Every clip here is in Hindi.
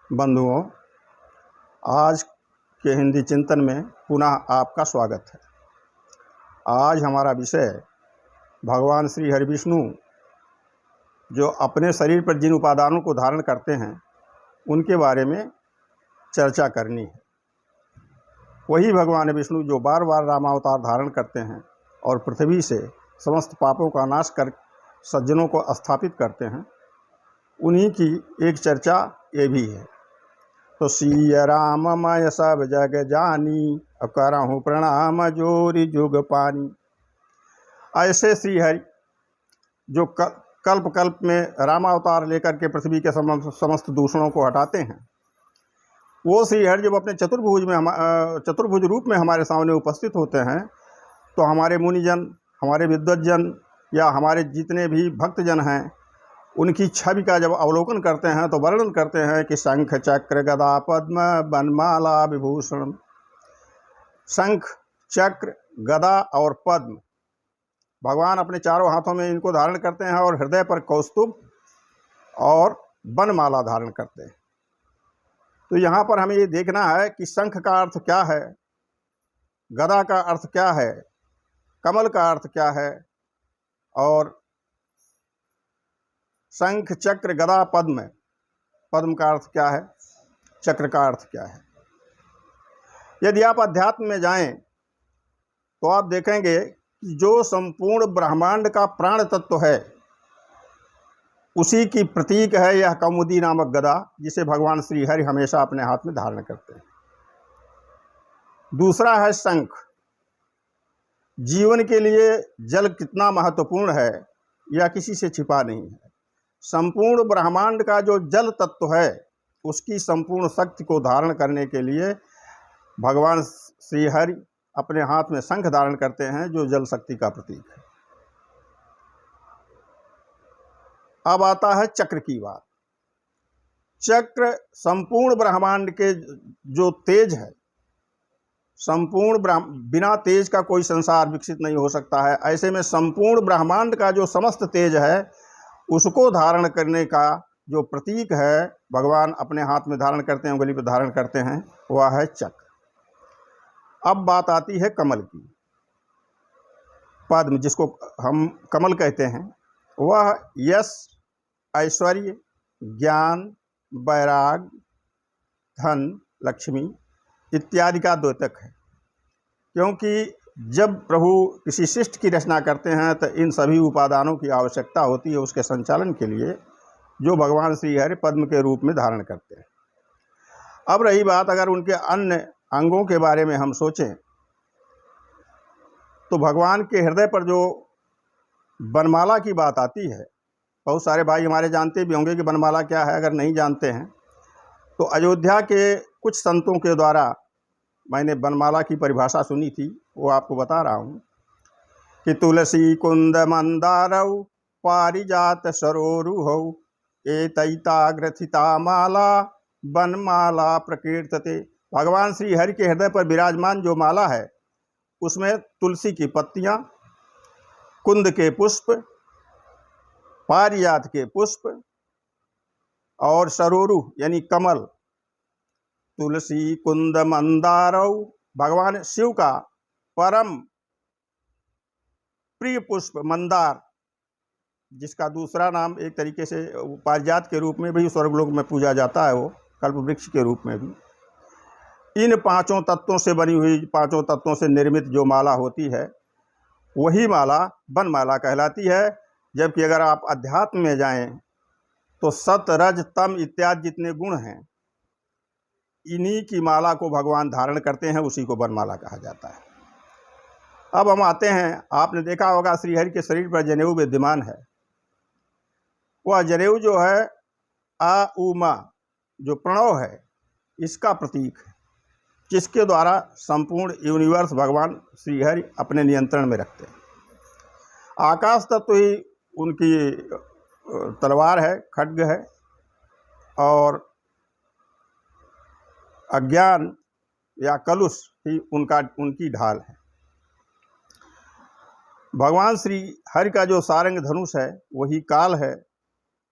बंधुओं, आज के हिंदी चिंतन में पुनः आपका स्वागत है। आज हमारा विषय भगवान श्री हरि विष्णु जो अपने शरीर पर जिन उपादानों को धारण करते हैं उनके बारे में चर्चा करनी है। वही भगवान विष्णु जो बार बार रामावतार धारण करते हैं और पृथ्वी से समस्त पापों का नाश कर सज्जनों को स्थापित करते हैं, उन्हीं की एक चर्चा ये भी है। तो सिया राम मैं सब जग जानी, करहूँ प्रणाम जोरी जुग पानी। ऐसे श्री हरि जो कल्प कल्प में रामावतार लेकर के पृथ्वी के समस्त दूषणों को हटाते हैं, वो श्री हरि जब अपने चतुर्भुज रूप में हमारे सामने उपस्थित होते हैं तो हमारे मुनिजन, हमारे विद्वज्जन या हमारे जितने भी भक्तजन हैं, उनकी छवि का जब अवलोकन करते हैं तो वर्णन करते हैं कि शंख चक्र गदा पद्म वनमाला विभूषण। शंख, चक्र, गदा और पद्म भगवान अपने चारों हाथों में इनको धारण करते हैं और हृदय पर कौस्तुभ और वनमाला धारण करते हैं। तो यहाँ पर हमें ये देखना है कि शंख का अर्थ क्या है, गदा का अर्थ क्या है, कमल का अर्थ क्या है, और शंख चक्र गदा पद्म, पद्म का अर्थ क्या है, चक्र का अर्थ क्या है। यदि आप अध्यात्म में जाएं तो आप देखेंगे कि जो संपूर्ण ब्रह्मांड का प्राण तत्व है उसी की प्रतीक है यह कौमुदी नामक गदा, जिसे भगवान श्री हरि हमेशा अपने हाथ में धारण करते हैं। दूसरा है शंख। जीवन के लिए जल कितना महत्वपूर्ण है यह किसी से छिपा नहीं है। संपूर्ण ब्रह्मांड का जो जल तत्व है उसकी संपूर्ण शक्ति को धारण करने के लिए भगवान श्री हरि अपने हाथ में शंख धारण करते हैं, जो जल शक्ति का प्रतीक है। अब आता है चक्र की बात। चक्र संपूर्ण ब्रह्मांड के जो तेज है, बिना तेज का कोई संसार विकसित नहीं हो सकता है। ऐसे में संपूर्ण ब्रह्मांड का जो समस्त तेज है उसको धारण करने का जो प्रतीक है भगवान अपने हाथ में धारण करते हैं, उंगली पर धारण करते हैं, वह है चक्र। अब बात आती है कमल की। पद्म, जिसको हम कमल कहते हैं, वह यश, ऐश्वर्य, ज्ञान, वैराग, धन, लक्ष्मी इत्यादि का द्योतक है। क्योंकि जब प्रभु किसी सृष्टि की रचना करते हैं तो इन सभी उपादानों की आवश्यकता होती है उसके संचालन के लिए, जो भगवान श्री हरि पद्म के रूप में धारण करते हैं। अब रही बात अगर उनके अन्य अंगों के बारे में हम सोचें तो भगवान के हृदय पर जो वनमाला की बात आती है, बहुत सारे भाई हमारे जानते भी होंगे कि वनमाला क्या है। अगर नहीं जानते हैं तो अयोध्या के कुछ संतों के द्वारा मैंने वनमाला की परिभाषा सुनी थी, वो आपको बता रहा हूँ कि तुलसी कुंद मंदारौ पारिजात सरोरुहौ एतैता ग्रथिता माला वनमाला प्रकीर्तते। भगवान श्री हरि के हृदय पर विराजमान जो माला है उसमें तुलसी की पत्तियाँ, कुंद के पुष्प, पारिजात के पुष्प और सरोरु यानी कमल, तुलसी कुंद मंदारौ, भगवान शिव का परम प्रिय पुष्प मंदार, जिसका दूसरा नाम एक तरीके से पारिजात के रूप में भी स्वर्गलोक में पूजा जाता है, वो कल्प वृक्ष के रूप में भी। इन पांचों तत्वों से बनी हुई, पांचों तत्वों से निर्मित जो माला होती है वही माला वनमाला कहलाती है। जबकि अगर आप अध्यात्म में जाएं तो सत, रज, तम इत्यादि जितने गुण हैं इन्हीं की माला को भगवान धारण करते हैं, उसी को वनमाला कहा जाता है। अब हम आते हैं, आपने देखा होगा श्री हरि के शरीर पर जनेऊ विद्यमान है। वह जनेऊ जो है आ उ मा जो प्रणव है इसका प्रतीक है, जिसके द्वारा संपूर्ण यूनिवर्स भगवान श्री हरि अपने नियंत्रण में रखते हैं। आकाश तत्व ही उनकी तलवार है, खड्ग है, और अज्ञान या कलुष ही उनकी ढाल है। भगवान श्री हरि का जो सारंग धनुष है वही काल है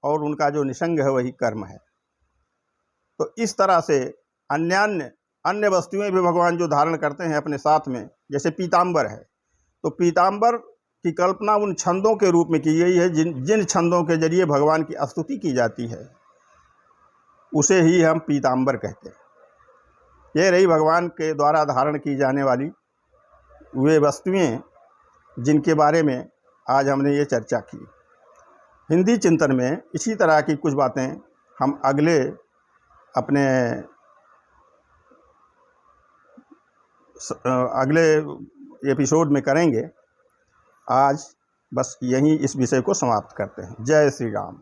और उनका जो निषंग है वही कर्म है। तो इस तरह से अन्य वस्तुएं भी भगवान जो धारण करते हैं अपने साथ में, जैसे पीताम्बर है, तो पीताम्बर की कल्पना उन छंदों के रूप में की गई है जिन छंदों के जरिए भगवान की स्तुति की जाती है, उसे ही हम पीताम्बर कहते हैं। ये रही भगवान के द्वारा धारण की जाने वाली वे वस्तुएं जिनके बारे में आज हमने ये चर्चा की। हिंदी चिंतन में इसी तरह की कुछ बातें हम अगले एपिसोड में करेंगे। आज बस यहीं इस विषय को समाप्त करते हैं। जय श्री राम।